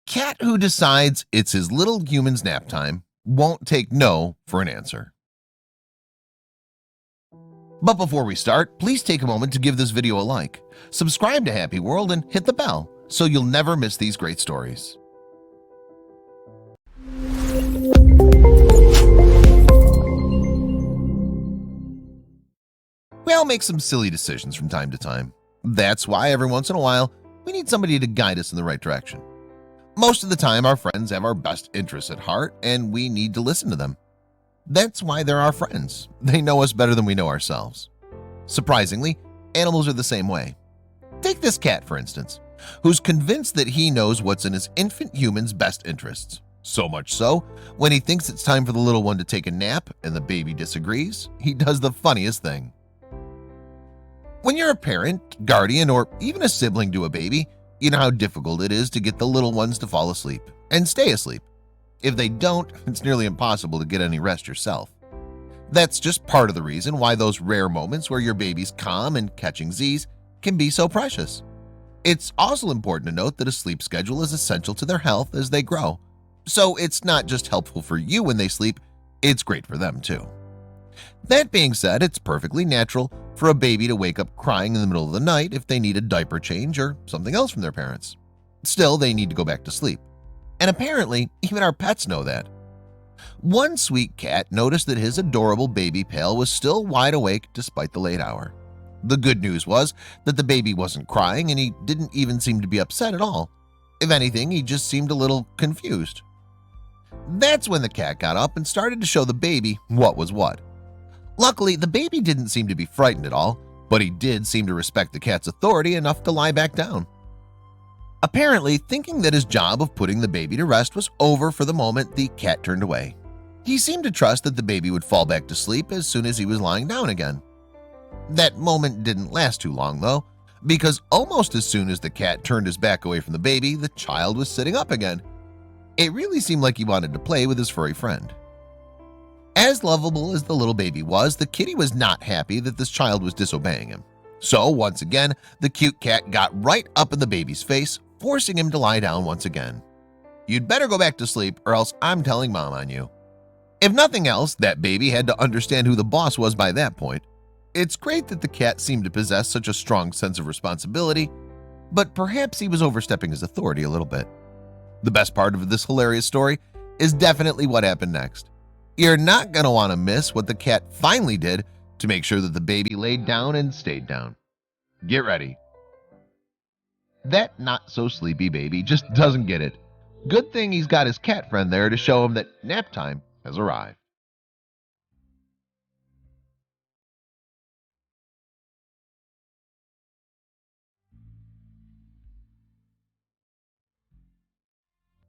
cat who decides it's his little human's nap time won't take no for an answer. But before we start, please take a moment to give this video a like, subscribe to Happy World, and hit the bell so you'll never miss these great stories. We all make some silly decisions from time to time. That's why every once in a while we need somebody to guide us in the right direction. Most of the time our friends have our best interests at heart and we need to listen to them. That's why they're our friends. They know us better than we know ourselves. Surprisingly, animals are the same way. Take this cat, for instance, who's convinced that he knows what's in his infant human's best interests. So much so, when he thinks it's time for the little one to take a nap and the baby disagrees, he does the funniest thing. When you're a parent, guardian, or even a sibling to a baby, you know how difficult it is to get the little ones to fall asleep and stay asleep. If they don't, it's nearly impossible to get any rest yourself. That's just part of the reason why those rare moments where your baby's calm and catching Z's can be so precious. It's also important to note that a sleep schedule is essential to their health as they grow. So it's not just helpful for you when they sleep, it's great for them too. That being said, it's perfectly natural for a baby to wake up crying in the middle of the night if they need a diaper change or something else from their parents. Still, they need to go back to sleep. And apparently, even our pets know that. One sweet cat noticed that his adorable baby pail was still wide awake despite the late hour. The good news was that the baby wasn't crying and he didn't even seem to be upset at all. If anything, he just seemed a little confused. That's when the cat got up and started to show the baby what was what. Luckily, the baby didn't seem to be frightened at all, but he did seem to respect the cat's authority enough to lie back down. Apparently, thinking that his job of putting the baby to rest was over for the moment, the cat turned away. He seemed to trust that the baby would fall back to sleep as soon as he was lying down again. That moment didn't last too long, though, because almost as soon as the cat turned his back away from the baby, the child was sitting up again. It really seemed like he wanted to play with his furry friend. As lovable as the little baby was, the kitty was not happy that this child was disobeying him. So once again, the cute cat got right up in the baby's face, forcing him to lie down once again. You'd better go back to sleep or else I'm telling mom on you. If nothing else, that baby had to understand who the boss was by that point. It's great that the cat seemed to possess such a strong sense of responsibility, but perhaps he was overstepping his authority a little bit. The best part of this hilarious story is definitely what happened next. You're not going to want to miss what the cat finally did to make sure that the baby laid down and stayed down. Get ready. That not so sleepy baby just doesn't get it. Good thing he's got his cat friend there to show him that nap time has arrived.